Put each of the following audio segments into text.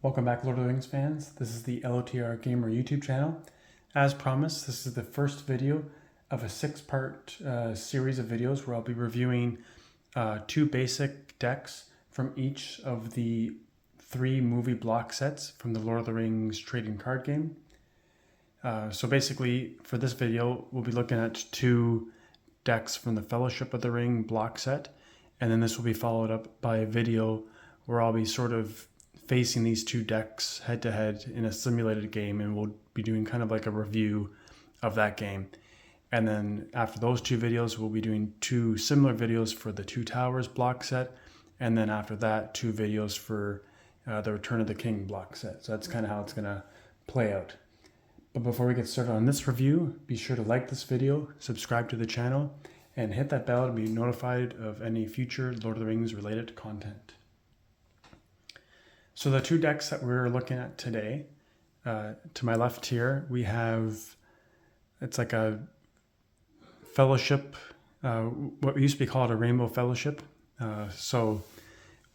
Welcome back, Lord of the Rings fans. This is the LOTR Gamer YouTube channel. As promised, this is the first video of a 6-part series of videos where I'll be reviewing 2 basic decks from each of the 3 movie block sets from the Lord of the Rings trading card game. So basically, for this video, we'll be looking at 2 decks from the Fellowship of the Ring block set, and then this will be followed up by a video where I'll be sort of facing these 2 decks head to head in a simulated game, and we'll be doing kind of like a review of that game. And then after those 2 videos, we'll be doing 2 similar videos for the 2 Towers block set, and then after that 2 videos for the Return of the King block set. So that's kind of how it's going to play out. But before we get started on this review, be sure to like this video, subscribe to the channel, and hit that bell to be notified of any future Lord of the Rings related content. So the 2 decks that we're looking at today, to my left here, we have, it's like a fellowship, what we used to be called a rainbow fellowship. So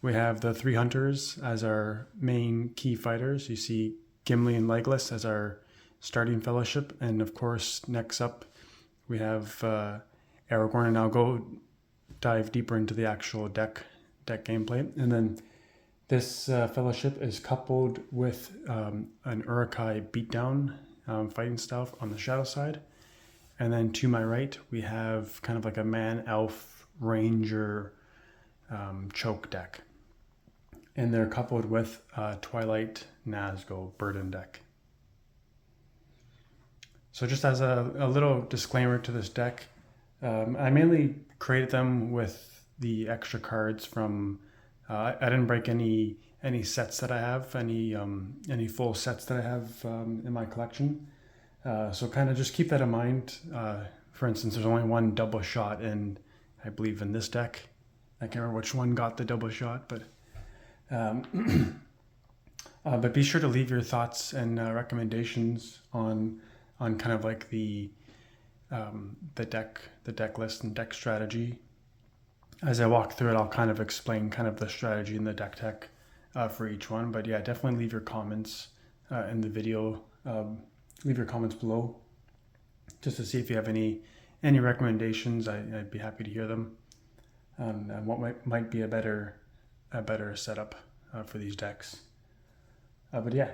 we have the 3 hunters as our main key fighters. You see Gimli and Legolas as our starting fellowship. And of course, next up, we have Aragorn, and I'll go dive deeper into the actual deck gameplay. And then this fellowship is coupled with an Uruk-Hai beatdown fighting style on the shadow side. And then to my right, we have kind of like a man, elf, ranger choke deck. And they're coupled with Twilight, Nazgul burden deck. So just as a little disclaimer to this deck, I mainly created them with the extra cards from I didn't break any sets that I have, any full sets that I have in my collection. So kind of just keep that in mind. For instance, there's only 1 double shot in, I believe, in this deck. I can't remember which one got the double shot, but but be sure to leave your thoughts and recommendations on kind of like the deck list and deck strategy. As I walk through it, I'll kind of explain kind of the strategy and the deck tech for each one. But yeah, definitely leave your comments in the video. Leave your comments below just to see if you have any recommendations. I'd be happy to hear them. And what might be a better setup for these decks. But yeah,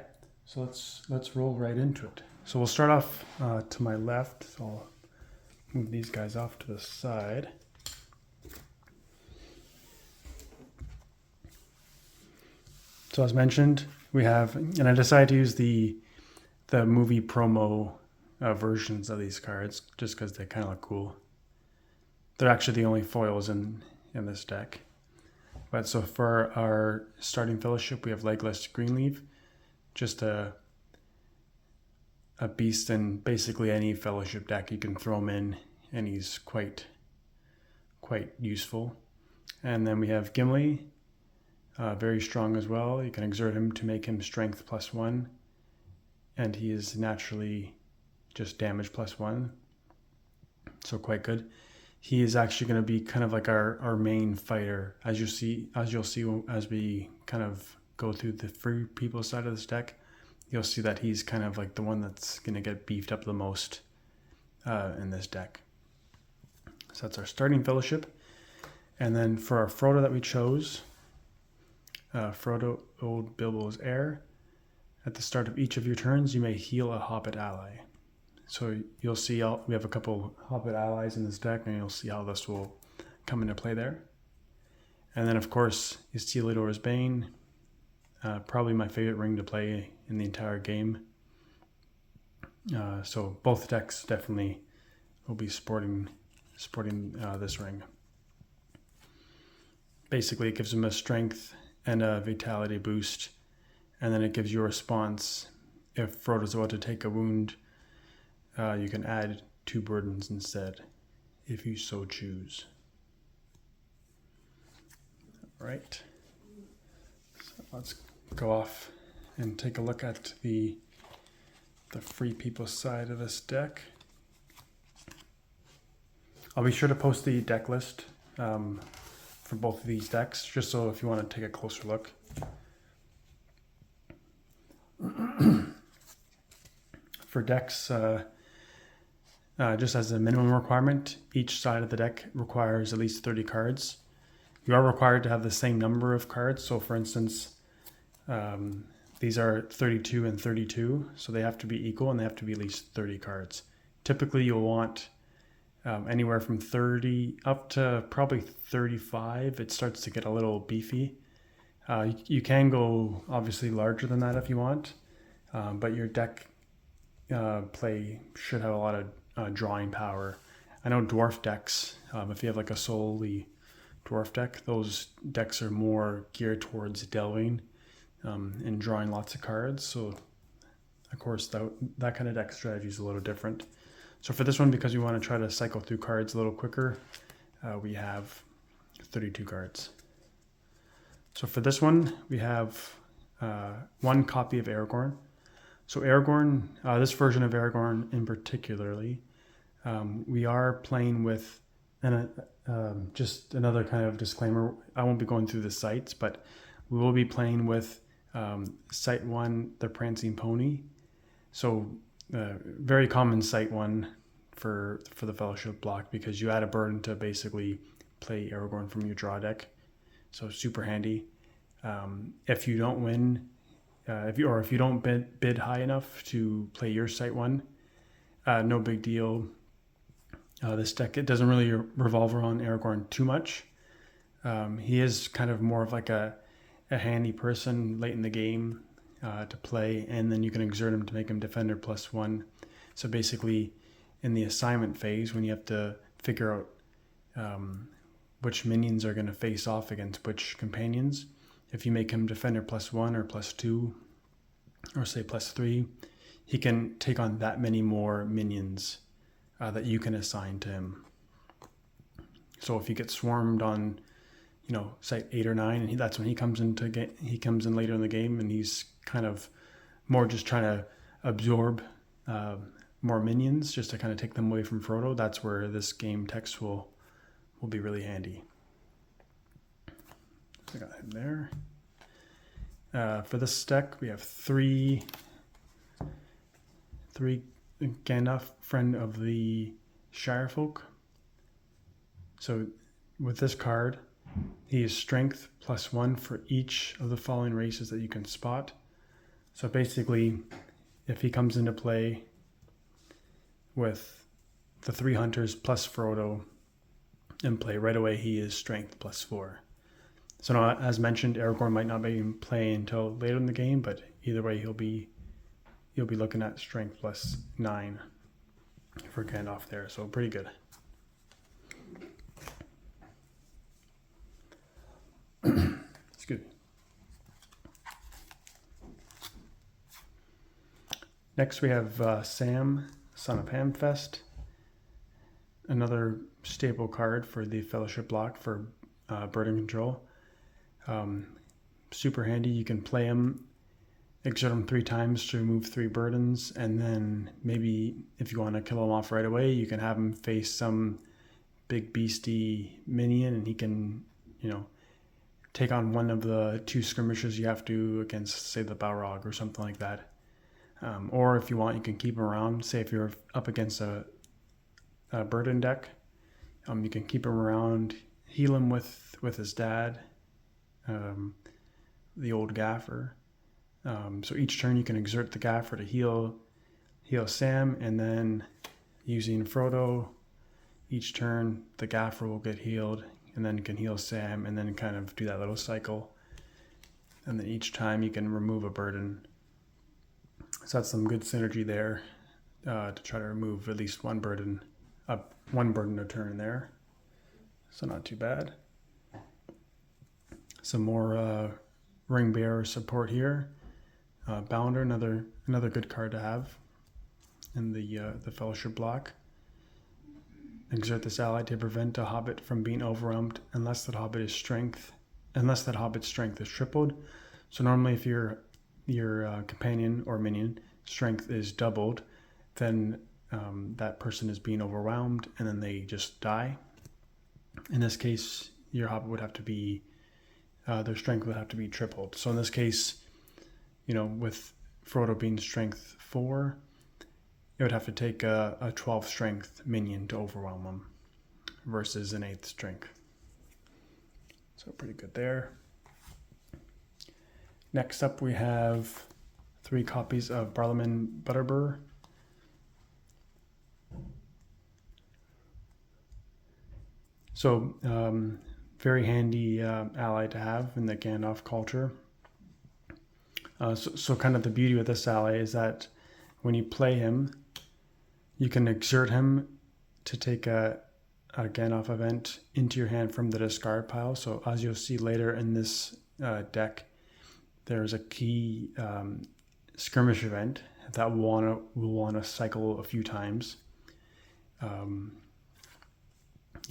so let's roll right into it. So we'll start off to my left. So I'll move these guys off to the side. So as mentioned, we have, and I decided to use the movie promo versions of these cards just because they kind of look cool. They're actually the only foils in this deck. But so for our starting fellowship, we have Legolas Greenleaf, just a beast in basically any fellowship deck. You can throw him in, and he's quite useful. And then we have Gimli. Very strong as well. You can exert him to make him strength +1, and he is naturally just damage +1, so quite good. He is actually going to be kind of like our main fighter, as you'll see as we kind of go through the free people side of this deck. You'll see that he's kind of like the one that's going to get beefed up the most in this deck. So that's our starting fellowship. And then for our Frodo that we chose, Frodo, old Bilbo's heir. At the start of each of your turns, you may heal a Hobbit ally. So you'll see we have a couple Hobbit allies in this deck, and you'll see how this will come into play there. And then, of course, Isildur's Bane. Probably my favorite ring to play in the entire game. So both decks definitely will be sporting this ring. Basically, it gives them a strength and a vitality boost, and then it gives you a response. If Frodo's about to take a wound, you can add 2 burdens instead, if you so choose. All right, so let's go off and take a look at the free people side of this deck. I'll be sure to post the deck list for both of these decks, just so if you want to take a closer look. for decks, just as a minimum requirement, each side of the deck requires at least 30 cards. You are required to have the same number of cards. So for instance, these are 32 and 32, so they have to be equal and they have to be at least 30 cards. Typically you'll want anywhere from 30 up to probably 35. It starts to get a little beefy. You can go obviously larger than that if you want, but your deck play should have a lot of drawing power. I know dwarf decks, if you have like a solely dwarf deck, those decks are more geared towards delving and drawing lots of cards. So of course that kind of deck strategy is a little different. So for this one, because we want to try to cycle through cards a little quicker, we have 32 cards. So for this one, we have one copy of Aragorn. So Aragorn, this version of Aragorn in particularly, we are playing with, and just another kind of disclaimer, I won't be going through the sites, but we will be playing with Site 1, the Prancing Pony. So very common Site 1 for the Fellowship block, because you add a burden to basically play Aragorn from your draw deck. So super handy. If you don't win, if you don't bid high enough to play your Site 1, no big deal. This deck, it doesn't really revolve around Aragorn too much. He is kind of more of like a handy person late in the game to play, and then you can exert him to make him Defender +1. So basically, in the assignment phase, when you have to figure out which minions are going to face off against which companions, if you make him Defender +1 or +2, or say +3, he can take on that many more minions that you can assign to him. So if you get swarmed on, Site 8 or 9, and that's when he comes in later in the game, and he's kind of more just trying to absorb more minions just to kind of take them away from Frodo. That's where this game text will be really handy. I got him there. For this deck, we have three Gandalf, friend of the Shirefolk. So with this card, he is strength +1 for each of the following races that you can spot. So basically, if he comes into play with the 3 hunters plus Frodo in play, right away he is strength +4. So now, as mentioned, Aragorn might not be playing until later in the game, but either way you'll be looking at strength +9 for Gandalf there. So pretty good. Excuse me. Next we have Sam, son of Hamfast. Another staple card for the Fellowship block for burden control. Super handy. You can play him, exert him 3 times to remove 3 burdens, and then maybe if you want to kill him off right away, you can have him face some big beastie minion, and he can, take on one of the 2 skirmishes you have to against, say, the Balrog or something like that. Or if you want, you can keep him around. Say if you're up against a burden deck, you can keep him around, heal him with his dad, the old Gaffer. So each turn you can exert the Gaffer to heal Sam, and then using Frodo, each turn the Gaffer will get healed, and then you can heal Sam, and then kind of do that little cycle. And then each time you can remove a burden. So that's some good synergy there to try to remove at least one burden a turn there. So not too bad. Some more Ring Bearer support here. Bounder, another good card to have in the Fellowship block. Exert this ally to prevent a hobbit from being overwhelmed unless that hobbit's strength is tripled. So normally if your companion or minion strength is doubled, then that person is being overwhelmed and then they just die. In this case, your hobbit would have to be, their strength would have to be tripled. So in this case, with Frodo being strength 4, it would have to take a 12 strength minion to overwhelm him versus an 8th strength. So pretty good there. Next up we have 3 copies of Barliman Butterbur. So very handy ally to have in the Gandalf culture. So kind of the beauty with this ally is that when you play him, you can exert him to take a Gandalf event into your hand from the discard pile. So as you'll see later in this deck, there's a key skirmish event that we'll want to cycle a few times. You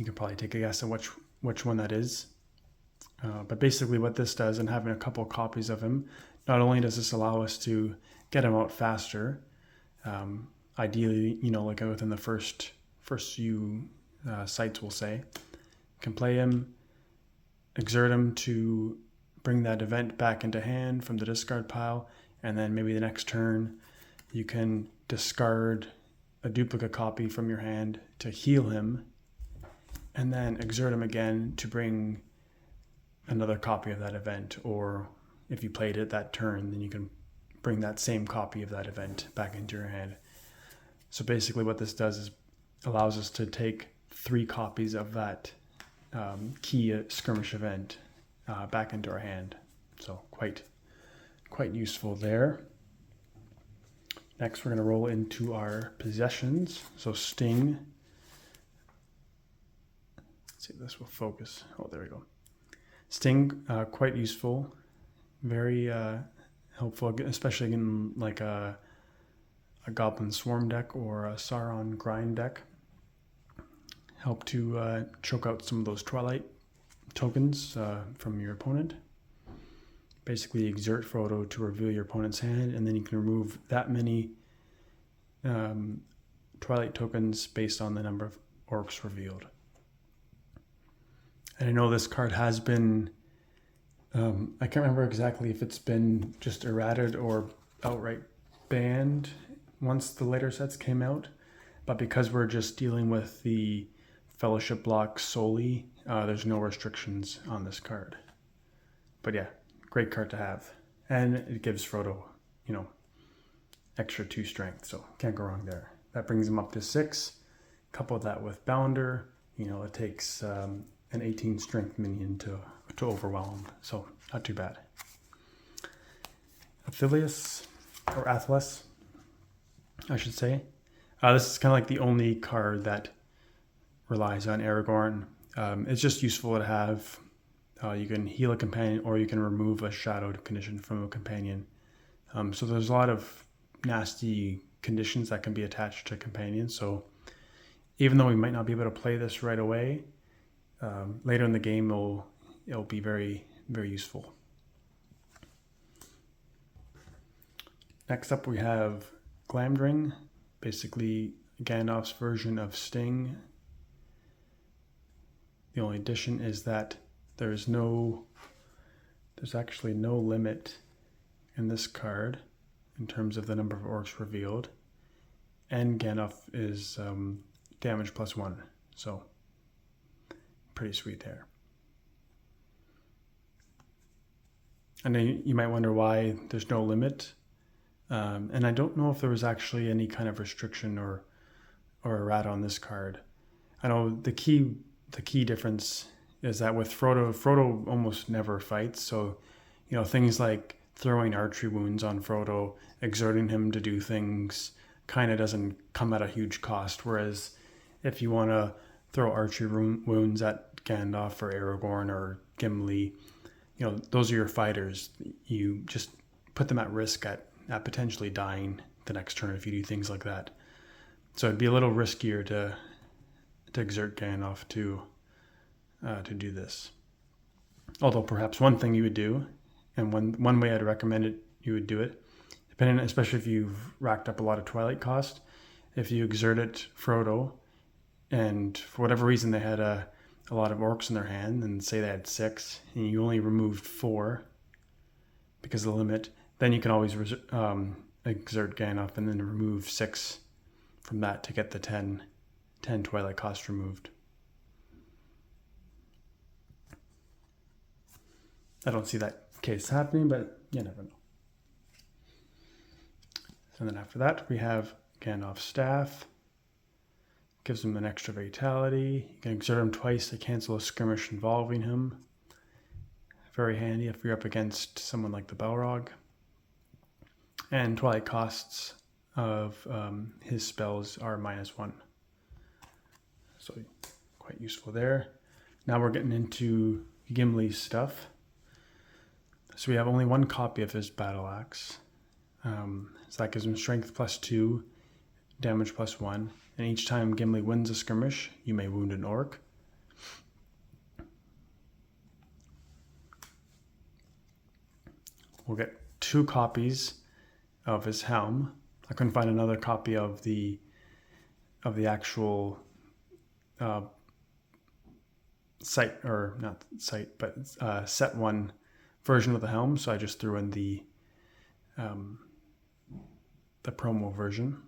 can probably take a guess at which one that is. But basically what this does, and having a couple of copies of him, not only does this allow us to get him out faster, ideally, like within the first few sites, we'll say, you can play him, exert him to bring that event back into hand from the discard pile, and then maybe the next turn you can discard a duplicate copy from your hand to heal him, and then exert him again to bring another copy of that event, or if you played it that turn, then you can bring that same copy of that event back into your hand. So basically what this does is allows us to take 3 copies of that key skirmish event back into our hand. So quite useful there. Next we're going to roll into our possessions. So Sting. Let's see if this will focus. Oh, there we go. Sting, quite useful. Very helpful, especially in like a Goblin Swarm deck or a Sauron Grind deck. Help to choke out some of those Twilight tokens from your opponent. Basically exert Frodo to reveal your opponent's hand, and then you can remove that many Twilight tokens based on the number of orcs revealed. And I know this card has been, I can't remember exactly if it's been just errated or outright banned once the later sets came out, but because we're just dealing with the Fellowship block solely, there's no restrictions on this card. But yeah, great card to have. And it gives Frodo, extra 2 strength, so can't go wrong there. That brings him up to 6. Couple that with Bounder, it takes an 18 strength minion to overwhelm, so not too bad. Athelius, or Athelas, I should say. This is kind of like the only card that relies on Aragorn. It's just useful to have. You can heal a companion, or you can remove a shadowed condition from a companion. So there's a lot of nasty conditions that can be attached to companions. So even though we might not be able to play this right away, later in the game it'll be very, very useful. Next up we have Glamdring, basically Gandalf's version of Sting. The only addition is that there's actually no limit in this card in terms of the number of orcs revealed, and Gandalf is damage +1, so pretty sweet there. And then you might wonder why there's no limit, and I don't know if there was actually any kind of restriction or errata on this card. I know the key difference is that with Frodo almost never fights, so things like throwing archery wounds on Frodo, exerting him to do things, kind of doesn't come at a huge cost, whereas if you want to throw archery wounds at Gandalf or Aragorn or Gimli, those are your fighters. You just put them at risk at potentially dying the next turn if you do things like that. So it'd be a little riskier to exert Gandalf to do this. Although perhaps one thing you would do, and one way I'd recommend it, you would do it, depending, especially if you've racked up a lot of Twilight cost, if you exerted Frodo, and for whatever reason they had a lot of orcs in their hand, and say they had 6, and you only removed 4 because of the limit, then you can always exert Gandalf and then remove 6 from that to get the 10 Twilight cost removed. I don't see that case happening, but you never know. And then after that, we have Gandalf's staff. Gives him an extra vitality. You can exert him twice to cancel a skirmish involving him. Very handy if you're up against someone like the Balrog. And Twilight costs of his spells are -1. So quite useful there. Now we're getting into Gimli's stuff. So we have only one copy of his battle axe. So that gives him strength +2, damage +1. And each time Gimli wins a skirmish, you may wound an orc. We'll get 2 copies of his helm. I couldn't find another copy of the actual set 1 version of the helm, so I just threw in the promo version.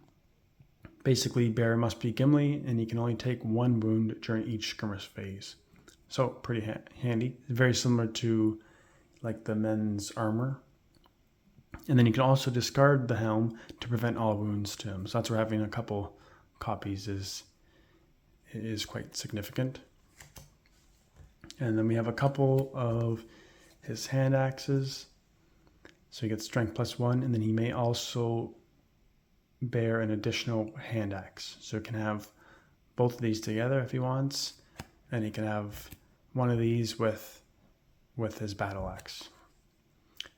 Basically, Bear must be Gimli, and he can only take 1 wound during each skirmish phase. So pretty handy. Very similar to like the men's armor. And then you can also discard the helm to prevent all wounds to him. So that's where having a couple copies is quite significant. And then we have a couple of his hand axes. So he gets strength +1, and then he may also bear an additional hand axe. So he can have both of these together if he wants, and he can have one of these with his battle axe.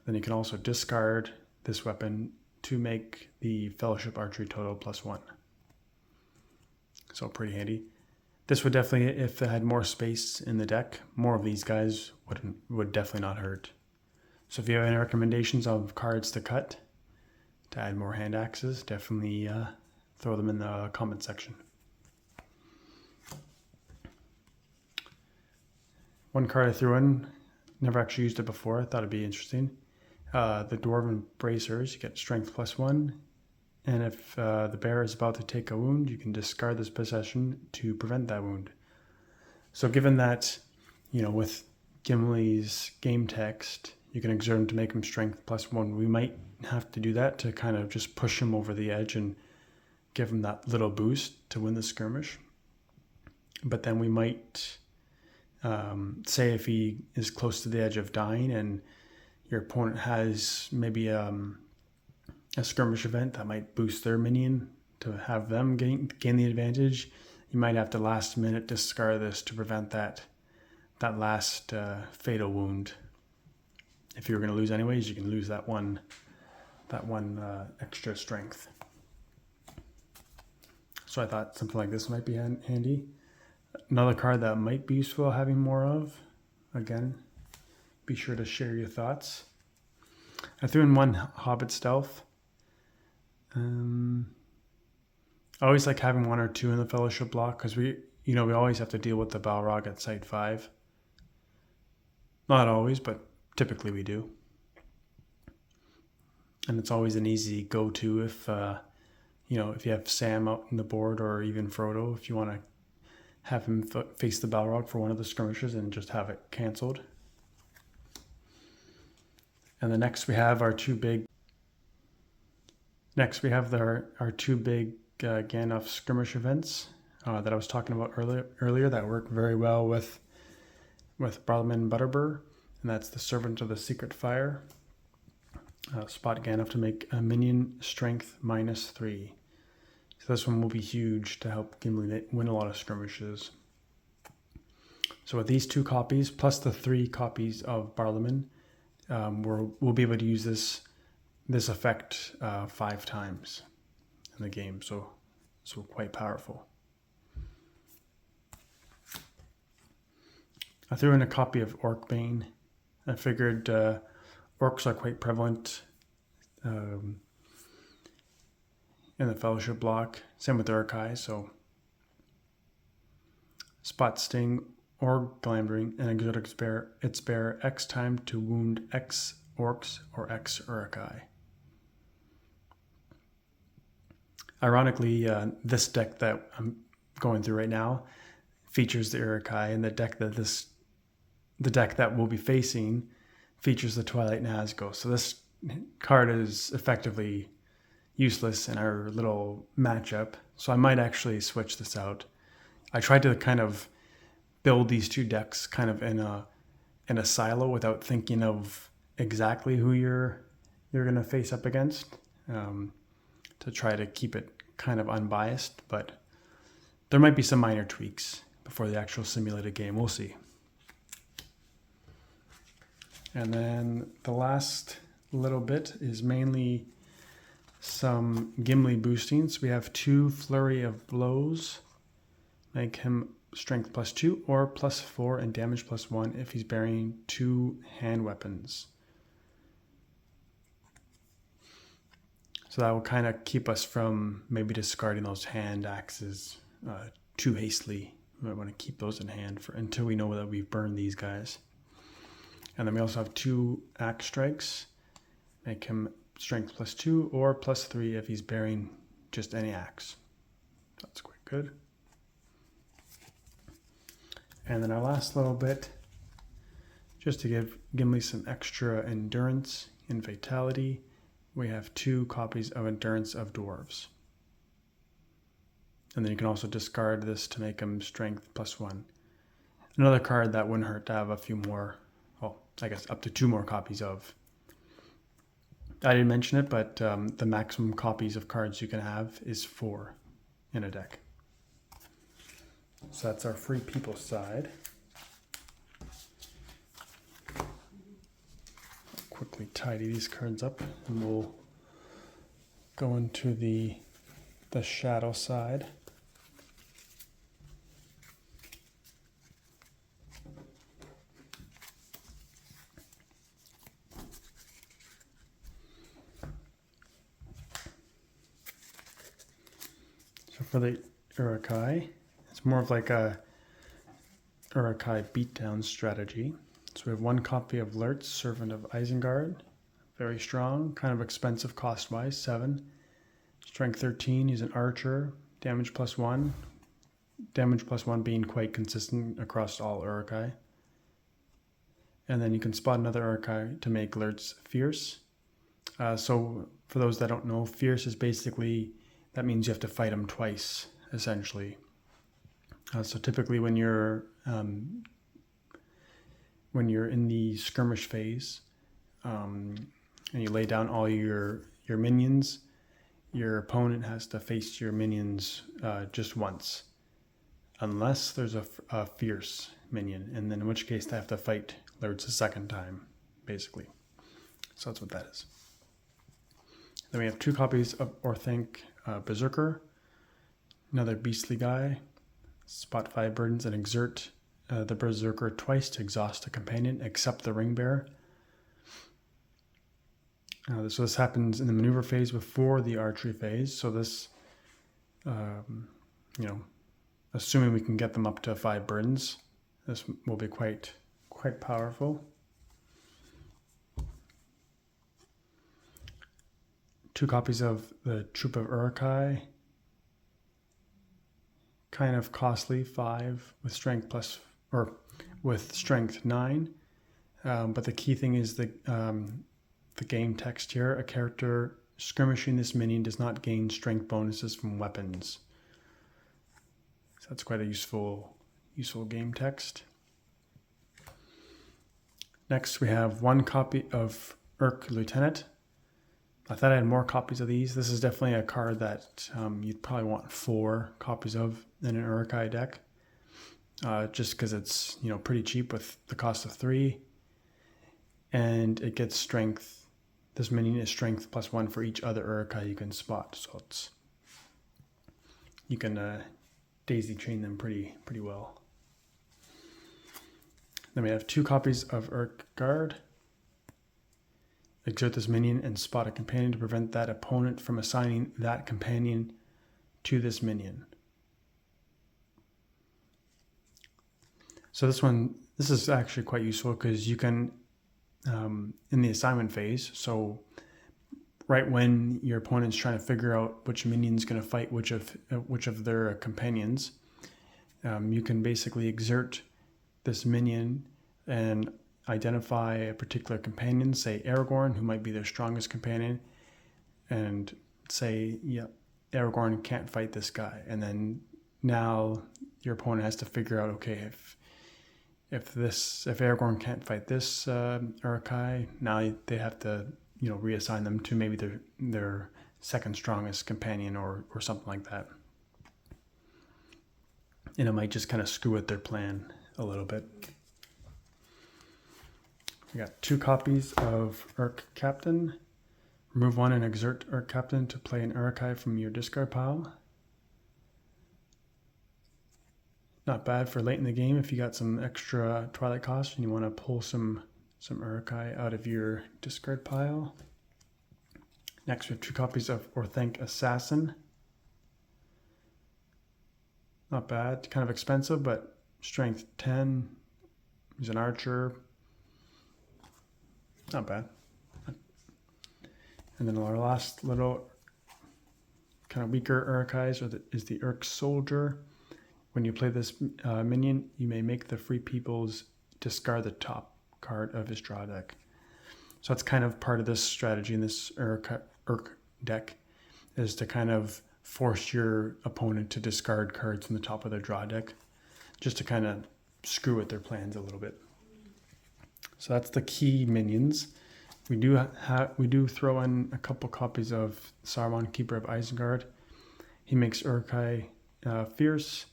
Then he can also discard this weapon to make the Fellowship Archery total +1. So pretty handy. This would definitely, if it had more space in the deck, more of these guys would definitely not hurt. So if you have any recommendations of cards to cut to add more hand axes, definitely throw them in the comment section. One card I threw in, never actually used it before, I thought it'd be interesting. The Dwarven Bracers, you get strength +1, and if the bear is about to take a wound, you can discard this possession to prevent that wound. So given that, with Gimli's game text, you can exert him to make him strength +1, we might have to do that to kind of just push him over the edge and give him that little boost to win the skirmish. But then we might say if he is close to the edge of dying and your opponent has maybe a skirmish event that might boost their minion to have them gain the advantage, you might have to last minute discard this to prevent that last fatal wound. If you're going to lose anyways, you can lose that one extra strength. So I thought something like this might be handy. Another card that might be useful having more of, again, be sure to share your thoughts. I threw in 1 Hobbit Stealth. I always like having 1 or 2 in the Fellowship block because we always have to deal with the Balrog at Site 5. Not always, but typically we do. And it's always an easy go-to if you have Sam out on the board, or even Frodo, if you want to have him face the Balrog for one of the skirmishes and just have it cancelled. And then next we have our two big Gandalf skirmish events that I was talking about earlier that work very well with Barliman and Butterbur, and that's the Servant of the Secret Fire. Spot Gandalf to make a minion strength -3. So this one will be huge to help Gimli win a lot of skirmishes. So with these 2 copies, plus the 3 copies of Barliman, we'll be able to use this effect 5 times in the game. So quite powerful. I threw in a copy of Orc Bane. I figured orcs are quite prevalent in the Fellowship block. Same with Uruk-Hai, so Spot Sting or Glamdring and exotic its bearer X time to wound X orcs or X Uruk-Hai. Ironically, this deck that I'm going through right now features the Uruk-Hai, and the deck that we'll be facing features the Twilight Nazgul. So this card is effectively useless in our little matchup. So I might actually switch this out. I tried to kind of build these two decks kind of in a silo without thinking of exactly who you're going to face up against, to try to keep it kind of unbiased. But there might be some minor tweaks before the actual simulated game. We'll see. And then the last little bit is mainly some Gimli boostings. We have 2 Flurry of Blows, make him strength +2 or +4 and damage +1 if he's bearing 2 hand weapons. So that will kind of keep us from maybe discarding those hand axes too hastily. We might want to keep those in hand until we know that we've burned these guys. And then we also have 2 axe strikes, make him strength +2 or +3 if he's bearing just any axe. That's quite good. And then our last little bit, just to give Gimli some extra endurance and vitality, we have 2 copies of Endurance of Dwarves. And then you can also discard this to make him strength +1. Another card that wouldn't hurt to have a few more, well, I guess up to 2 more copies of. I didn't mention it, but the maximum copies of cards you can have is 4 in a deck. So that's our Free People side. Quickly tidy these cards up, and we'll go into the shadow side. So for the Uruk-Hai, it's more of like a Uruk-Hai beatdown strategy. So we have 1 copy of Lurtz, Servant of Isengard. Very strong, kind of expensive cost-wise, 7. Strength 13, he's an archer, damage +1. Damage +1 being quite consistent across all Uruk-Hai. And then you can spot another Uruk-Hai to make Lurtz Fierce. So for those that don't know, Fierce is basically, that means you have to fight him twice, essentially. So typically when you're in the skirmish phase, and you lay down all your minions, your opponent has to face your minions just once, unless there's a fierce minion, and then in which case they have to fight Lurtz a second time, basically. So that's what that is. Then we have 2 copies of Orthanc Berserker, another beastly guy. Spot 5 burdens and exert the Berserker twice to exhaust a companion, except the Ring Bearer. So this happens in the maneuver phase before the archery phase. So this, assuming we can get them up to 5 burdens, this will be quite powerful. 2 copies of the Troop of Uruk-Hai. Kind of costly, 5 with strength with strength 9. But the key thing is the game text here. A character skirmishing this minion does not gain strength bonuses from weapons. So that's quite a useful game text. Next we have 1 copy of Urk Lieutenant. I thought I had more copies of these. This is definitely a card that you'd probably want 4 copies of in an Uruk-Hai deck, just because it's pretty cheap with the cost of 3, and it gets strength. This minion is strength +1 for each other Uruk-Hai you can spot, so you can daisy chain them pretty well. Then we have 2 copies of Uruk-Guard. Exert this minion and spot a companion to prevent that opponent from assigning that companion to this minion. So this is actually quite useful because you can, in the assignment phase, so right when your opponent's trying to figure out which minion's going to fight which of their companions, you can basically exert this minion and identify a particular companion, say Aragorn, who might be their strongest companion, and say, yeah, Aragorn can't fight this guy. And then now your opponent has to figure out, okay, if Aragorn can't fight this Uruk-Hai, now they have to, reassign them to maybe their second strongest companion or something like that. And it might just kind of screw with their plan a little bit. We got 2 copies of Uruk Captain. Remove 1 and exert Uruk Captain to play an Uruk-Hai from your discard pile. Not bad for late in the game if you got some extra Twilight cost and you want to pull some Uruk-Hai out of your discard pile. Next, we have 2 copies of Orthanc Assassin. Not bad, kind of expensive, but strength 10. He's an archer. Not bad. And then our last little kind of weaker Uruk-Hais is the Uruk Soldier. When you play this minion, you may make the free peoples discard the top card of his draw deck. So that's kind of part of this strategy in this Uruk deck, is to kind of force your opponent to discard cards from the top of their draw deck, just to kind of screw with their plans a little bit. So that's the key minions. We do throw in a couple copies of Saruman, Keeper of Isengard. He makes Uruk-Hai fierce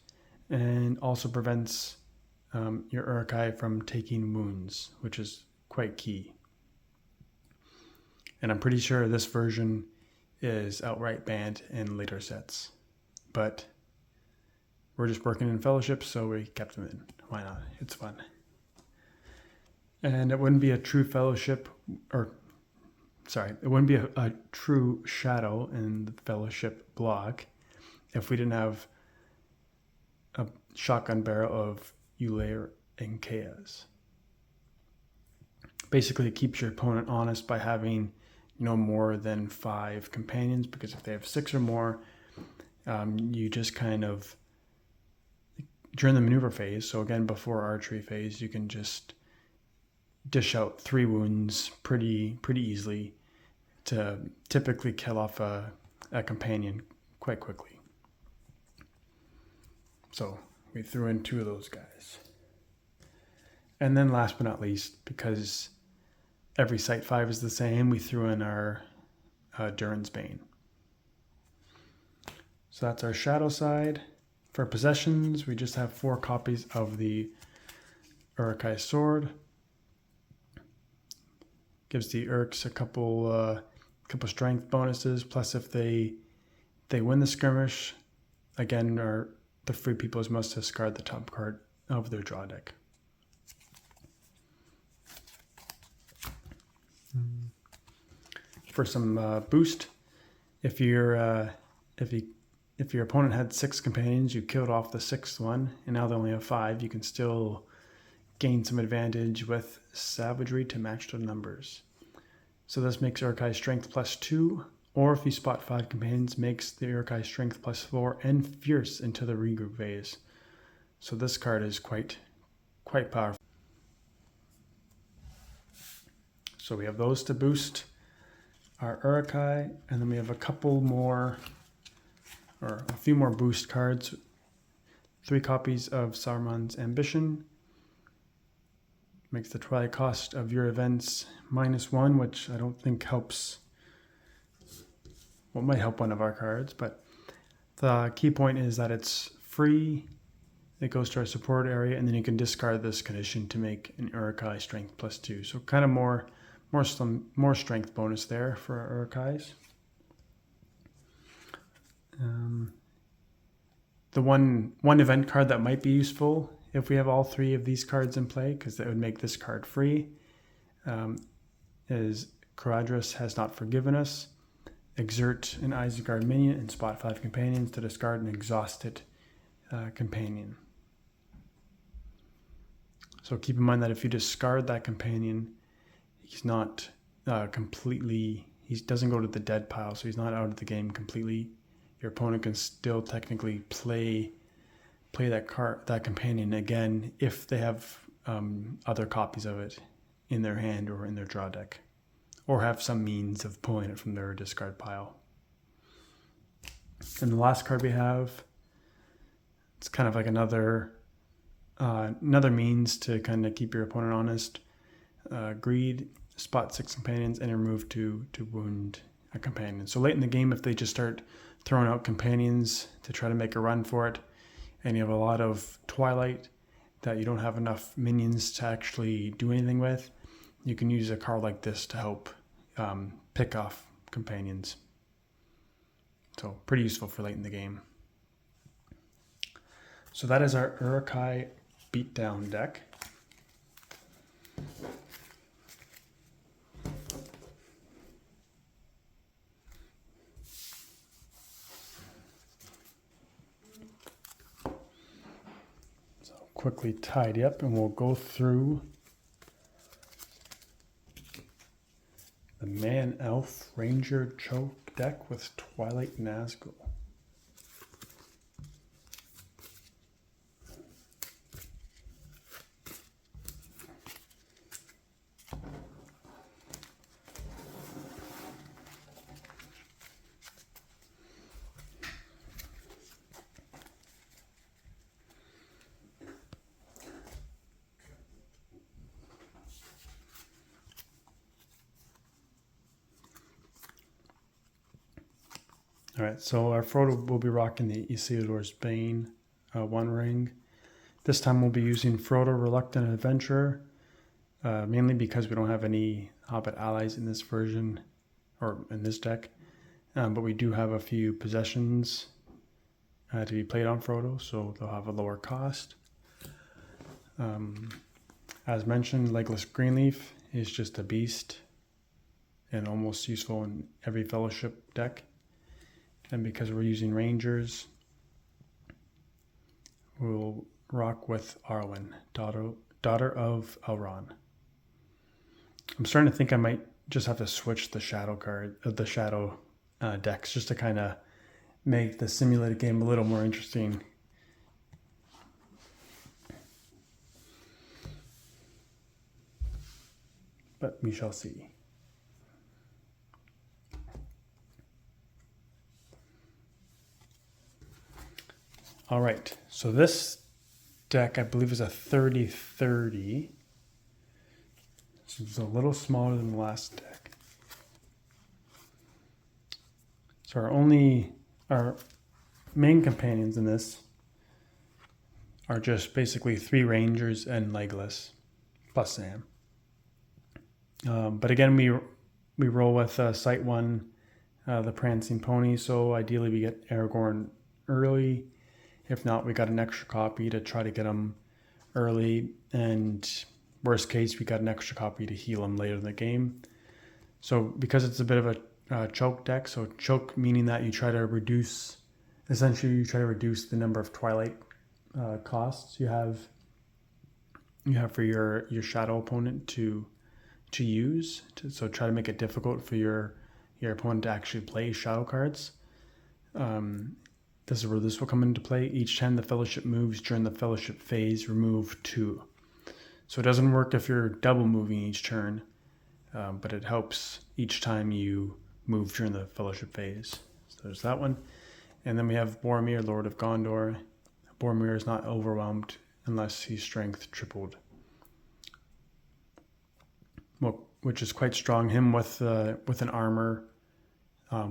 and also prevents your Uruk-Hai from taking wounds, which is quite key. And I'm pretty sure this version is outright banned in later sets, but we're just working in Fellowship, so we kept them in. Why not? It's fun. And it wouldn't be a true Fellowship, it wouldn't be a true Shadow in the Fellowship block if we didn't have a shotgun barrel of Ulair and Chaos. Basically, it keeps your opponent honest by having no more than 5 companions, because if they have 6 or more, you just kind of, during the maneuver phase, so again before archery phase, you can just dish out 3 wounds pretty easily to typically kill off a companion quite quickly. So we threw in 2 of those guys. And then last but not least, because every Site 5 is the same, we threw in our Durin's Bane. So that's our shadow side. For possessions, we just have 4 copies of the Uruk-Hai sword. Gives the Urks a couple strength bonuses, plus if they win the skirmish, again, the free peoples must discard the top card of their draw deck. For some boost, if your opponent had 6 companions, you killed off the 6th one, and now they only have 5, you can still gain some advantage with savagery to match the numbers. So this makes Uruk-Hai strength +2, or if you spot 5 companions, makes the Uruk-Hai strength +4 and fierce into the regroup phase. So this card is quite powerful. So we have those to boost our Uruk-Hai, and then we have a few more boost cards. 3 copies of Saruman's Ambition. Makes the Twilight cost of your events -1, which I don't think helps. Well, it might help one of our cards, but the key point is that it's free. It goes to our support area, and then you can discard this condition to make an Uruk-Hai strength +2. So kind of more strength bonus there for our Uruk-Hais. The one event card that might be useful if we have all 3 of these cards in play, because that would make this card free, is Caradhras Has Not Forgiven Us. Exert an Isengard minion and spot 5 companions to discard an exhausted companion. So keep in mind that if you discard that companion, he's not completely he doesn't go to the dead pile, so he's not out of the game completely. Your opponent can still technically play that companion again if they have other copies of it in their hand or in their draw deck, or have some means of pulling it from their discard pile. And the last card we have, it's kind of like another means to kind of keep your opponent honest. Greed, spot 6 companions and remove 2 to wound a companion. So late in the game, if they just start throwing out companions to try to make a run for it, and you have a lot of Twilight that you don't have enough minions to actually do anything with, you can use a card like this to help pick off companions. So pretty useful for late in the game. So that is our Uruk-Hai beatdown deck. So quickly tidy up and we'll go through the Man Elf Ranger Choke deck with Twilight Nazgul. All right, so our Frodo will be rocking the Isildur's Bane 1 ring. This time we'll be using Frodo Reluctant Adventurer, mainly because we don't have any Hobbit allies in this version, or in this deck. But we do have a few possessions to be played on Frodo, so they'll have a lower cost. As mentioned, Legolas Greenleaf is just a beast and almost useful in every Fellowship deck. And because we're using Rangers, we'll rock with Arwen, daughter of Elrond. I'm starting to think I might just have to switch the shadow decks just to kind of make the simulated game a little more interesting. But we shall see. All right, so this deck I believe is a 30-30. So it's a little smaller than the last deck. So our main companions in this are just basically 3 Rangers and Legolas, plus Sam. But again, we roll with Sight 1, the Prancing Pony, so ideally we get Aragorn early. If not, we got an extra copy to try to get him early, and worst case, we got an extra copy to heal him later in the game. So because it's a bit of a choke deck, so choke meaning that you try to reduce the number of Twilight costs you have for your shadow opponent to use. So try to make it difficult for your opponent to actually play shadow cards. This is where this will come into play. Each time the Fellowship moves during the Fellowship phase, remove 2. So it doesn't work if you're double moving each turn, but it helps each time you move during the Fellowship phase. So there's that one. And then we have Boromir, Lord of Gondor. Boromir is not overwhelmed unless he's strength tripled. Well, which is quite strong. Him with an armor,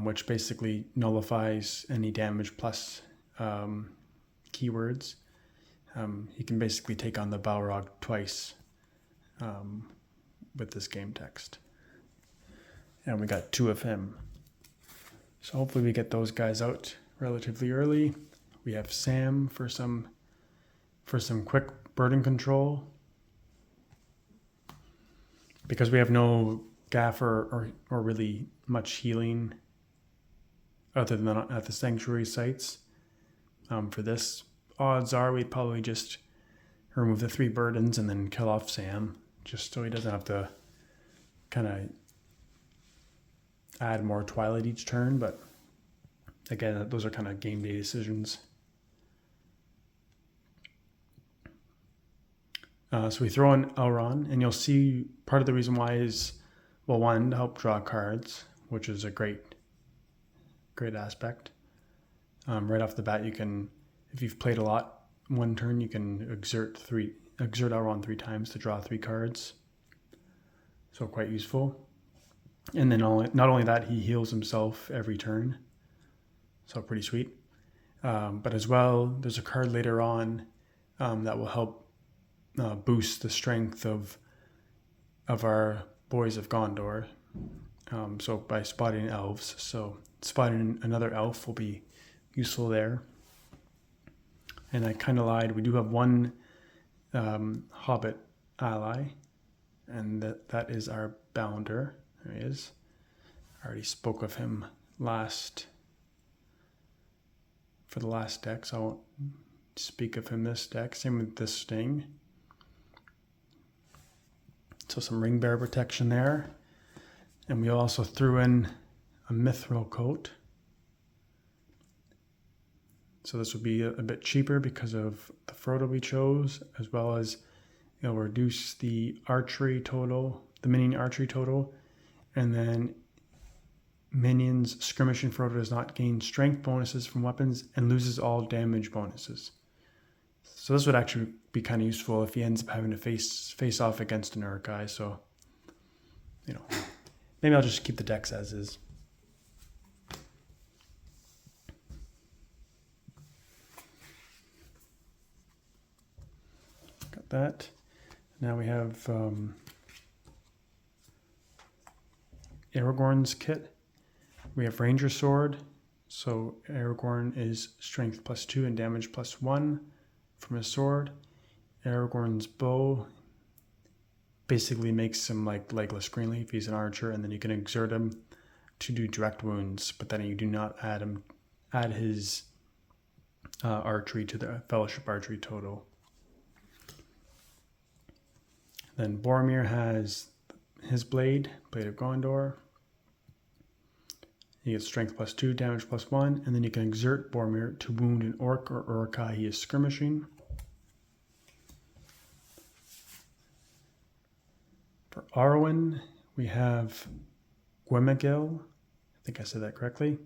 which basically nullifies any damage plus keywords. He can basically take on the Balrog twice with this game text. And we got 2 of him. So hopefully we get those guys out relatively early. We have Sam for some quick burden control. Because we have no Gaffer or really much healing other than at the sanctuary sites. For this, odds are we'd probably just remove the 3 burdens and then kill off Sam, just so he doesn't have to kind add more Twilight each turn, but again, those are kind of game day decisions. So we throw in Elrond, and you'll see part of the reason why is, well, one, to help draw cards, which is a great aspect. Right off the bat, you can, if you've played a lot one turn, you can exert Elrond 3 times to draw 3 cards. So quite useful. And then not only that, he heals himself every turn. So pretty sweet. But as well, there's a card later on that will help boost the strength of our boys of Gondor. So by spotting elves. So spotting another elf will be useful there. And I kind of lied. We do have one Hobbit ally, and that is our Bounder. There he is. I already spoke of him for the last deck, so I won't speak of him this deck. Same with this Sting. So some ring bearer protection there. And we also threw in a mithril coat. So this would be a bit cheaper because of the Frodo we chose, as well as it'll reduce the archery total, the minion archery total, and then minions skirmishing Frodo does not gain strength bonuses from weapons and loses all damage bonuses. So this would actually be kind of useful if he ends up having to face off against an Uruk-Hai. So, maybe I'll just keep the decks as is. Got that. Now we have Aragorn's kit. We have Ranger Sword. So Aragorn is strength +2 and damage +1 from his sword. Aragorn's bow basically makes him like Legolas Greenleaf. He's an archer, and then you can exert him to do direct wounds, but then you do not add his archery to the Fellowship archery total. Then Boromir has his blade of Gondor. He gets strength +2, damage +1, and then you can exert Boromir to wound an orc or Uruk-Hai he is skirmishing. For Arwen, we have Gwemagil. I think I said that correctly.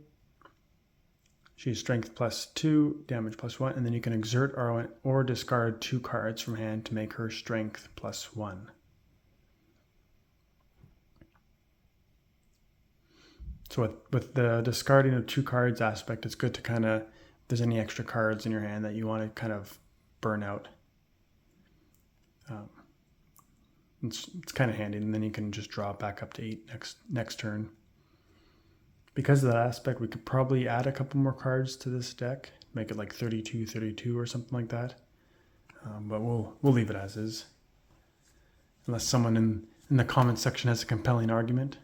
She's strength +2, damage +1, and then you can exert Arwen or discard 2 cards from hand to make her strength +1. So with the discarding of 2 cards aspect, it's good to kind of, if there's any extra cards in your hand that you want to kind of burn out. It's kind of handy, and then you can just draw back up to 8 next turn. Because of that aspect, we could probably add a couple more cards to this deck, make it like 32 or something like that. But we'll leave it as is, unless someone in the comments section has a compelling argument.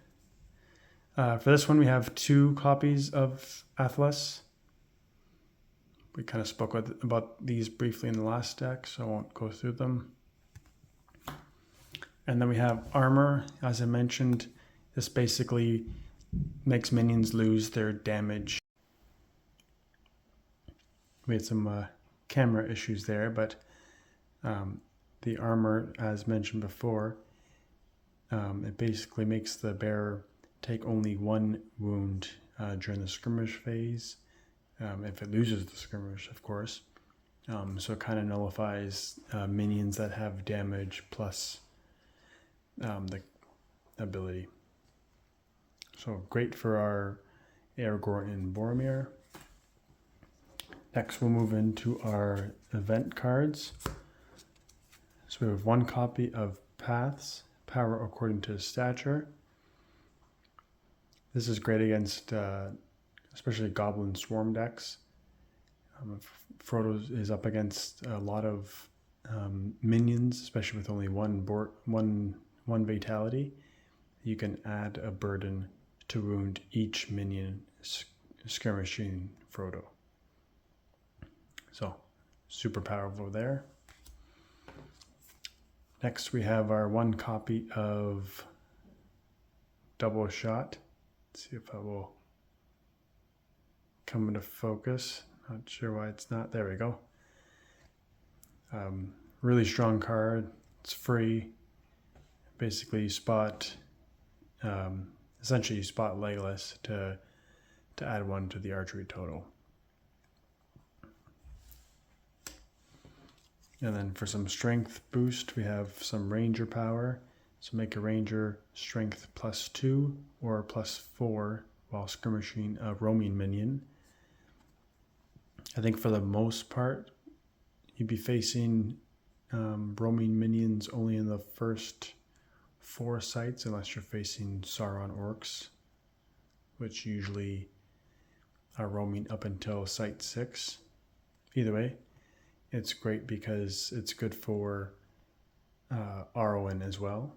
For this one, we have 2 copies of Athelas. We kind of spoke about these briefly in the last deck, so I won't go through them. And then we have armor. As I mentioned, this basically makes minions lose their damage. We had some camera issues there, but the armor, as mentioned before, it basically makes the bearer take only 1 wound during the skirmish phase, if it loses the skirmish, of course. So it kind of nullifies minions that have damage plus the ability. So great for our Aragorn and Boromir. Next, we'll move into our event cards. So we have 1 copy of Paths, Power According to Stature. This is great against especially Goblin Swarm decks. Frodo is up against a lot of minions, especially with only one vitality. You can add a burden to wound each minion skirmishing Frodo. So, super powerful there. Next, we have our 1 copy of Double Shot. Let's see if I will come into focus. Not sure why it's not. There we go. Really strong card. It's free. Basically, you spot, essentially you spot Legolas to add 1 to the archery total. And then for some strength boost, we have some ranger power. So make a ranger strength +2 or +4 while skirmishing a roaming minion. I think for the most part, you'd be facing roaming minions only in the first 4 sites, unless you're facing Sauron orcs, which usually are roaming up until site 6. Either way, it's great because it's good for Arwen as well,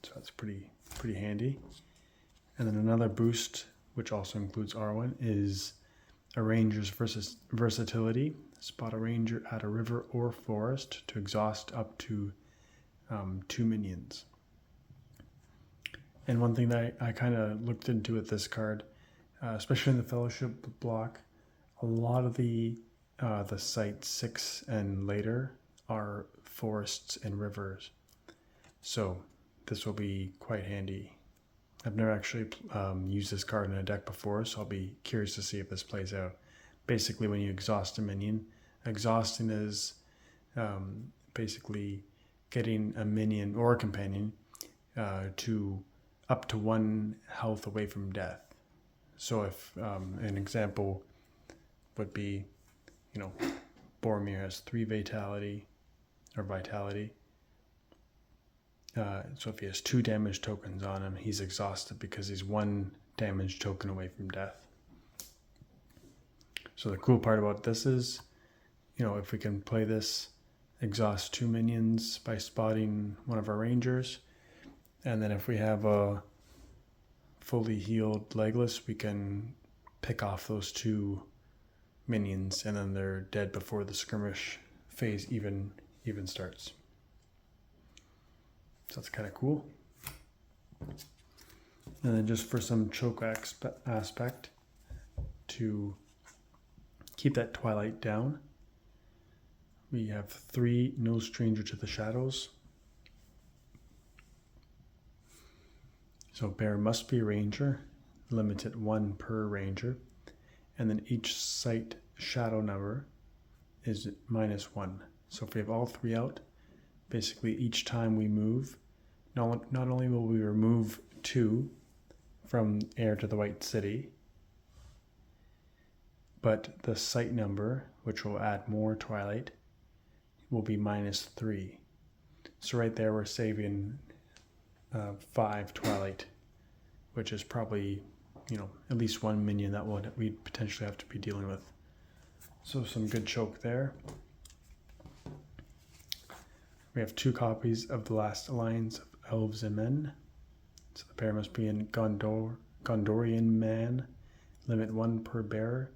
so that's pretty handy. And then another boost, which also includes Arwen, is a ranger's versatility. Spot a ranger at a river or forest to exhaust up to 2 minions. And one thing that I kind of looked into with this card, especially in the Fellowship block, a lot of the site 6 and later are forests and rivers. So this will be quite handy. I've never actually used this card in a deck before, so I'll be curious to see if this plays out. Basically, when you exhaust a minion, exhausting is basically getting a minion or a companion to up to 1 health away from death. So if an example would be, Boromir has 3 vitality. So if he has 2 damage tokens on him, he's exhausted because he's 1 damage token away from death. So the cool part about this is, if we can play this, exhaust 2 minions by spotting one of our rangers, and then if we have a fully healed Legolas, we can pick off those 2 minions, and then they're dead before the skirmish phase even starts. So that's kind of cool. And then just for some choke aspect, to keep that Twilight down, we have 3 No Stranger to the Shadows. So bear must be a ranger, limited 1 per ranger, and then each site shadow number is -1. So if we have all 3 out, basically each time we move, not only will we remove 2 from Heir to the White City, but the site number, which will add more Twilight, will be -3. So right there we're saving 5 Twilight, which is probably, at least 1 minion that we'd potentially have to be dealing with. So some good choke there. We have 2 copies of The Last Alliance of Elves and Men. So the pair must be in Gondorian Man, limit 1 per bearer.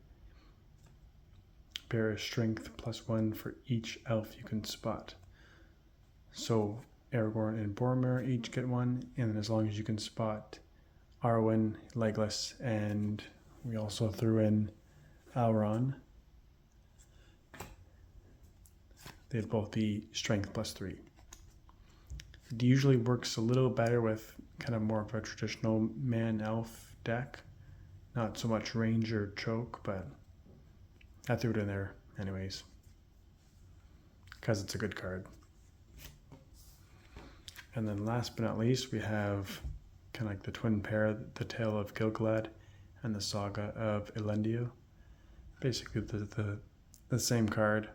Bearer strength +1 for each elf you can spot. So Aragorn and Boromir each get 1, and as long as you can spot Arwen, Legolas, and we also threw in Elrond, they'd both be strength +3. It usually works a little better with kind of more of a traditional man-elf deck. Not so much ranger choke, but I threw it in there anyways because it's a good card. And then last but not least, we have kind of like the twin pair, the Tale of Gil-galad and the Saga of Elendil. Basically the same card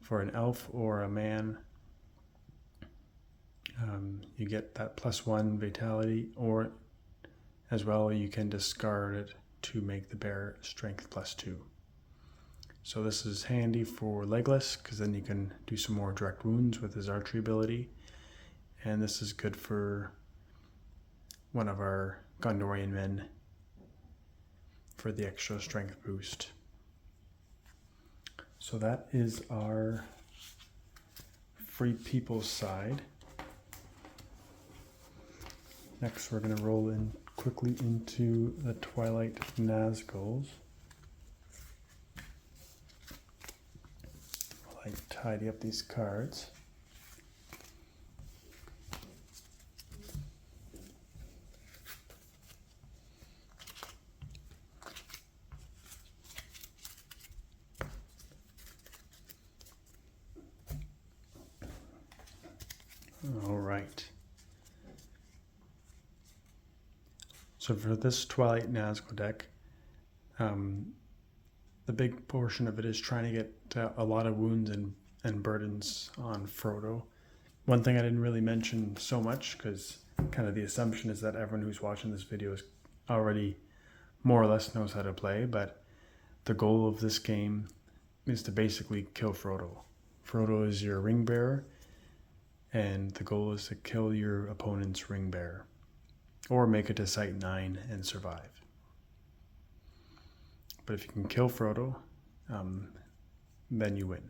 for an elf or a man. You get that +1 vitality, or as well you can discard it to make the bear strength +2. So this is handy for Legolas because then you can do some more direct wounds with his archery ability. And this is good for one of our Gondorian men for the extra strength boost. So that is our Free People side. Next we're going to roll in quickly into the Twilight Nazguls. While I tidy up these cards. All right. So for this Twilight Nazgul deck, the big portion of it is trying to get a lot of wounds and burdens on Frodo. One thing I didn't really mention so much, because kind of the assumption is that everyone who's watching this video is already more or less knows how to play, but the goal of this game is to basically kill Frodo. Frodo is your ring bearer, and the goal is to kill your opponent's ring bearer, or make it to Site 9 and survive. But if you can kill Frodo, then you win.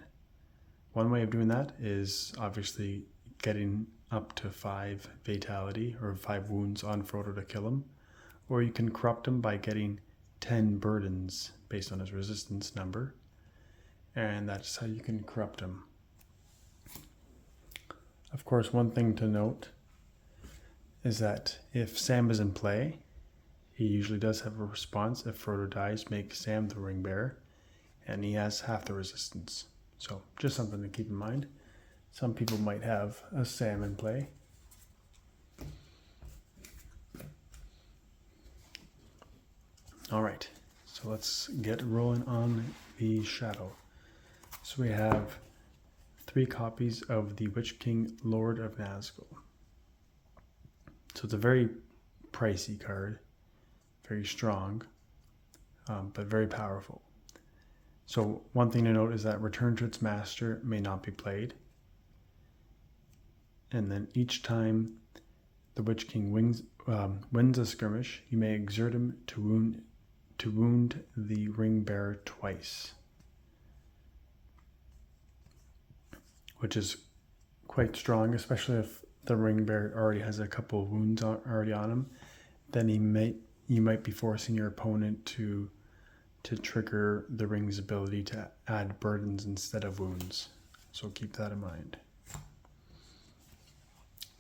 One way of doing that is obviously getting up to 5 fatality or 5 wounds on Frodo to kill him, or you can corrupt him by getting 10 burdens based on his resistance number, and that's how you can corrupt him. Of course, one thing to note is that if Sam is in play, he usually does have a response. If Frodo dies, make Sam the ring bearer, and he has half the resistance. So just something to keep in mind. Some people might have a Sam in play. All right, so let's get rolling on the Shadow. So we have 3 copies of the Witch King, Lord of Nazgul. So it's a very pricey card, very strong, but very powerful. So one thing to note is that Return to its Master may not be played. And then each time the Witch King wins a skirmish, you may exert him to wound the ring bearer twice, which is quite strong, especially if the ring bearer already has a couple of wounds already on him. Then you might be forcing your opponent to trigger the ring's ability to add burdens instead of wounds. So keep that in mind.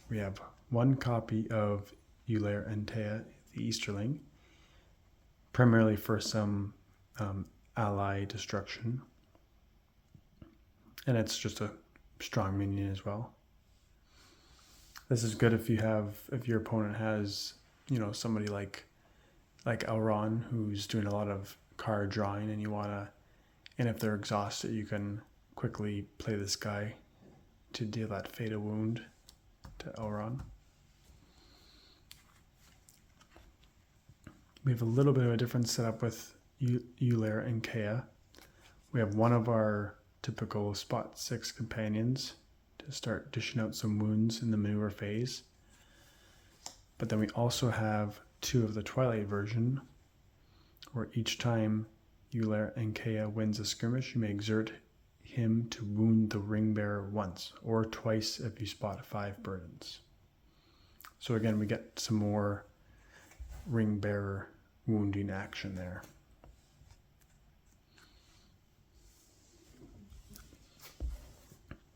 We have 1 copy of Ullair and Tea, the Easterling, primarily for some ally destruction. And it's just a strong minion as well. This is good if your opponent has, somebody like Elrond, who's doing a lot of card drawing, and if they're exhausted, you can quickly play this guy to deal that fatal wound to Elrond. We have a little bit of a different setup with Ullair and Tea. We have one of our typical spot 6 companions to start dishing out some wounds in the maneuver phase. But then we also have 2 of the Twilight version, where each time Ullair and Tea wins a skirmish, you may exert him to wound the ring bearer once, or twice if you spot 5 burdens. So again, we get some more ring bearer wounding action there.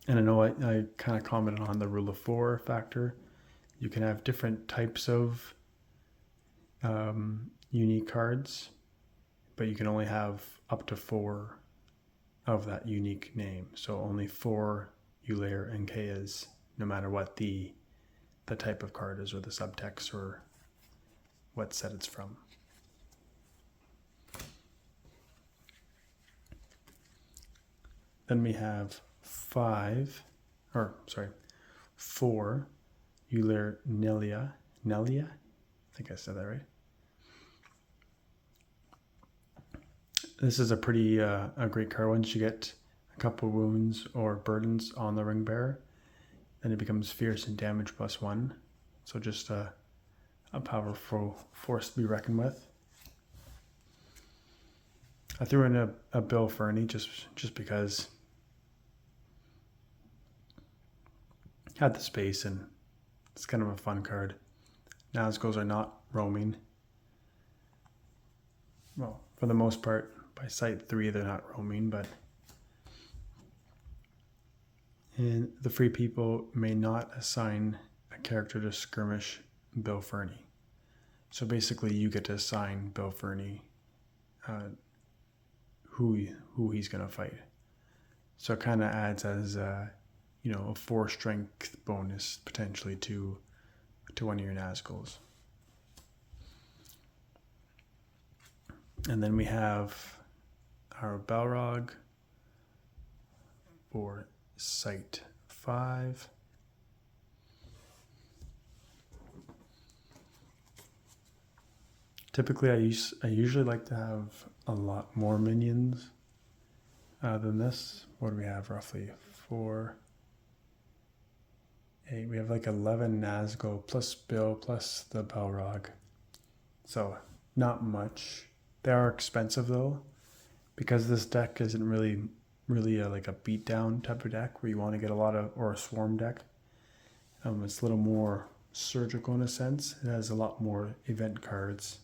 And I know I kind of commented on the rule of 4 factor. You can have different types of unique cards, but you can only have up to 4 of that unique name. So only 4 Ullair and Teas, no matter what the type of card is, or the subtext, or what set it's from. Then we have 4 Ullair Nelia. I think I said that right. This is a pretty a great card. Once you get a couple wounds or burdens on the ring bearer, then it becomes fierce and damage +1. So just a powerful force to be reckoned with. I threw in a Bill Fernie just because I had the space, and it's kind of a fun card. Nazguls are not roaming, well, for the most part, by Site 3, they're not roaming, but... And the free people may not assign a character to skirmish Bill Ferny. So basically, you get to assign Bill Ferny who he's going to fight. So it kind of adds as a 4 strength bonus potentially to one of your Nazguls. And then we have our Balrog for Site 5. Typically, I usually like to have a lot more minions than this. What do we have roughly? 4, 8. We have like 11 Nazgul plus Bill plus the Balrog. So not much. They are expensive though, because this deck isn't really like a beatdown type of deck where you want to get a lot of, or a swarm deck. It's a little more surgical in a sense. It has a lot more event cards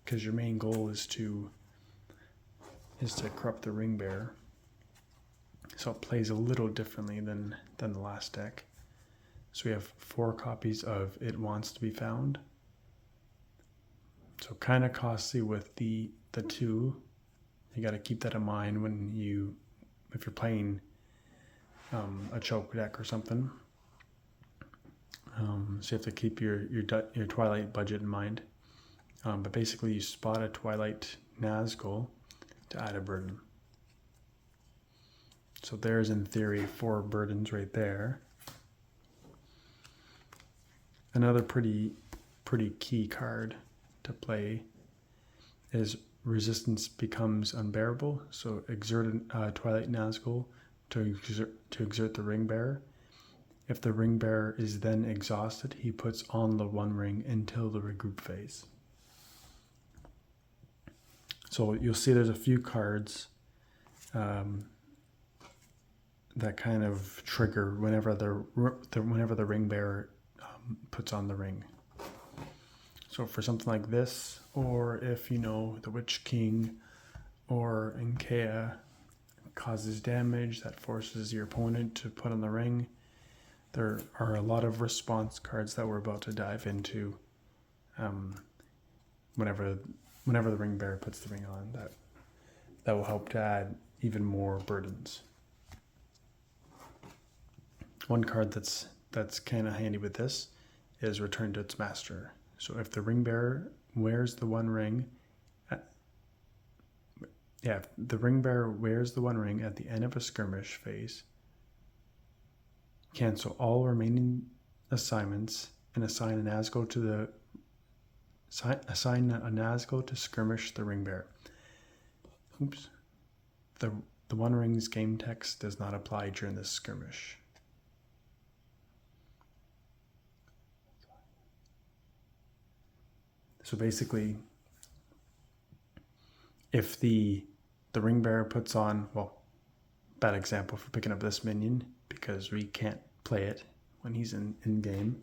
because your main goal is to corrupt the ring bearer. So it plays a little differently than the last deck. So we have 4 copies of It Wants to Be Found. So kind of costly with the 2. You got to keep that in mind if you're playing a choke deck or something. So you have to keep your Twilight budget in mind. But basically, you spot a Twilight Nazgul to add a burden. So there's, in theory, 4 burdens right there. Another pretty key card to play is Resistance Becomes Unbearable. So exert Twilight Nazgul to exert the ring bearer. If the ring bearer is then exhausted, he puts on the 1 ring until the regroup phase. So you'll see there's a few cards that kind of trigger whenever the ring bearer puts on the ring. So for something like this, or if the Witch King or Inkea causes damage that forces your opponent to put on the ring, there are a lot of response cards that we're about to dive into whenever the ring bearer puts the ring on, that will help to add even more burdens. One card that's kind of handy with this is Return to its Master. So if the ring bearer wears the 1 ring, if the ring bearer wears the 1 ring at the end of a skirmish phase, cancel all remaining assignments and assign a Nazgul to skirmish the ring bearer. Oops. The 1 ring's game text does not apply during this skirmish. So basically, if the ring bearer puts on, well, bad example for picking up this minion because we can't play it when he's in game.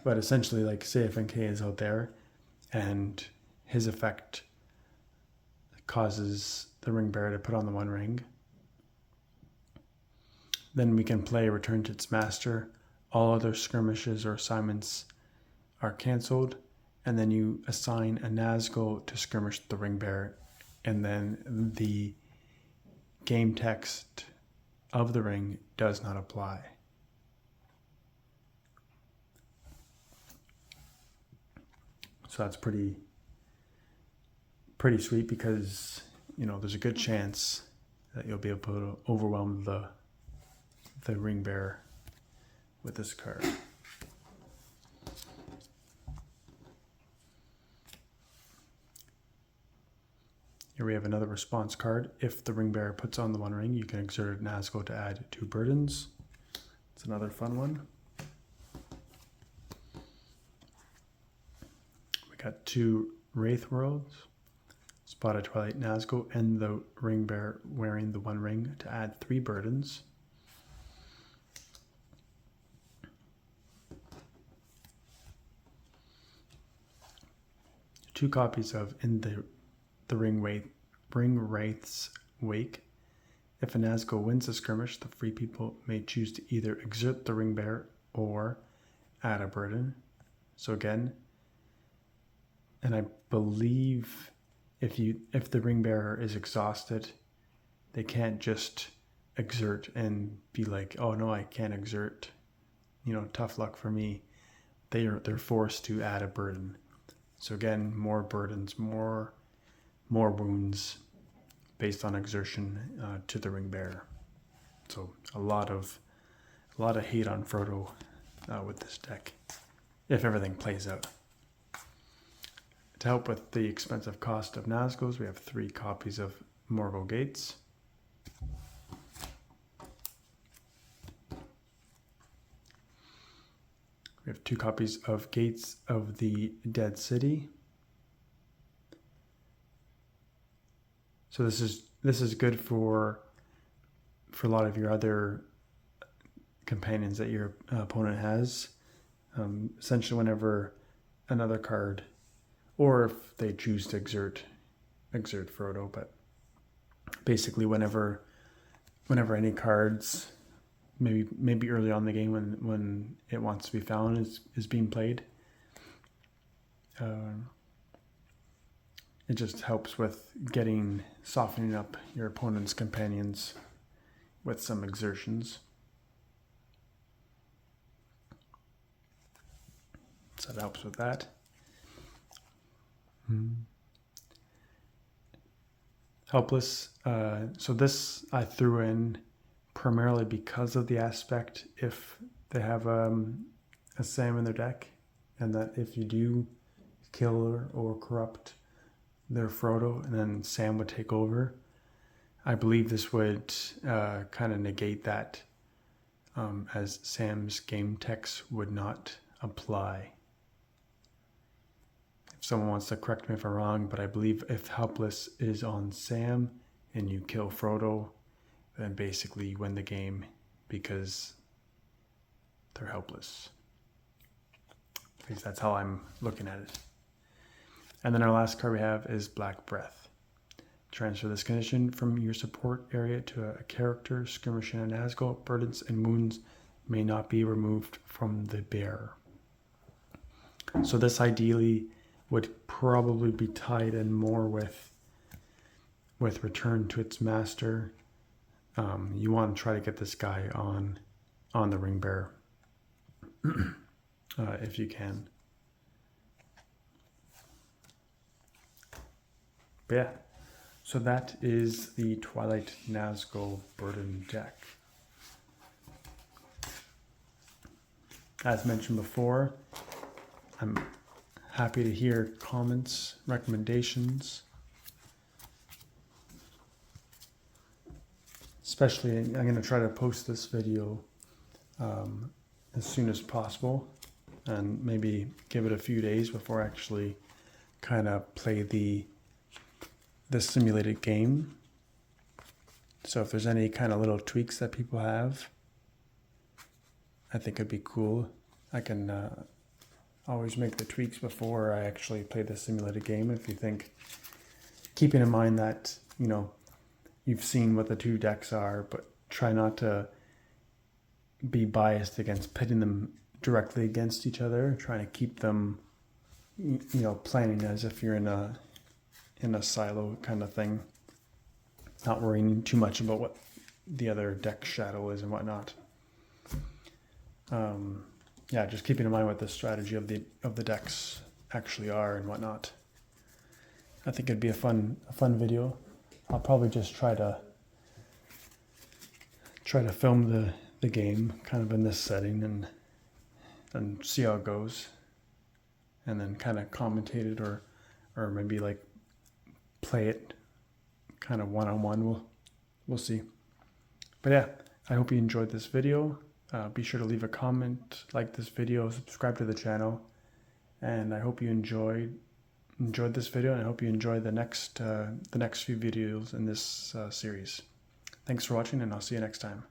But essentially, like, say if NK is out there and his effect causes the ring bearer to put on the 1 ring, then we can play Return to its Master. All other skirmishes or assignments are cancelled, and then you assign a Nazgul to skirmish the ring bearer, and then the game text of the ring does not apply. So that's pretty sweet because there's a good chance that you'll be able to overwhelm the ring bearer with this card. Here we have another response card. If the ring bearer puts on the 1 ring, you can exert Nazgul to add 2 burdens. It's another fun one. We got 2 Wraith Worlds. Spot a Twilight Nazgul and the ring bearer wearing the 1 ring to add 3 burdens. Two copies of In the the ring wraith's wake. If a Nazgul wins a skirmish, the free people may choose to either exert the ring bearer or add a burden. So again, and I believe if the ring bearer is exhausted, they can't just exert and be like, oh no, I can't exert, tough luck for me. They're forced to add a burden. So again, more burdens, more wounds based on exertion to the ring bearer. So a lot of hate on Frodo with this deck, if everything plays out. To help with the expensive cost of Nazguls, we have 3 copies of Morgul Gates. We have 2 copies of Gates of the Dead City. So this is good for a lot of your other companions that your opponent has. Essentially, whenever another card, or if they choose to exert Frodo, but basically whenever any cards, maybe early on in the game when it wants to be found is being played, it just helps with softening up your opponent's companions with some exertions. So that helps with that. Helpless. So this I threw in primarily because of the aspect if they have a Sam in their deck, and that if you do kill or corrupt their Frodo and then Sam would take over, I believe this would kind of negate that, as Sam's game text would not apply. If someone wants to correct me if I'm wrong, but I believe if helpless is on Sam and you kill Frodo, then basically you win the game because they're helpless. At least that's how I'm looking at it. And then our last card we have is Black Breath. Transfer this condition from your support area to a character skirmishing a Nazgul. Burdens and wounds may not be removed from the bearer. So this ideally would probably be tied in more with return to its master. You want to try to get this guy on the ring bearer if you can. But yeah, so that is the Twilight Nazgul Burden deck. As mentioned before, I'm happy to hear comments, recommendations. Especially, I'm going to try to post this video as soon as possible, and maybe give it a few days before I actually kind of play the simulated game. So if there's any kind of little tweaks that people have, I think it'd be cool. I can always make the tweaks before I actually play the simulated game. If you think, keeping in mind that, you've seen what the 2 decks are, but try not to be biased against pitting them directly against each other. Trying to keep them, planning as if you're in a silo kind of thing. Not worrying too much about what the other deck shadow is and whatnot. Yeah, just keeping in mind what the strategy of the decks actually are and whatnot. I think it'd be a fun video. I'll probably just try to film the game kind of in this setting and see how it goes, and then kind of commentate it or maybe like play it kind of one-on-one. We'll see. But yeah, I hope you enjoyed this video. Be sure to leave a comment, like this video, subscribe to the channel, and I hope you enjoyed this video, and I hope you enjoy the next few videos in this series. Thanks for watching, and I'll see you next time.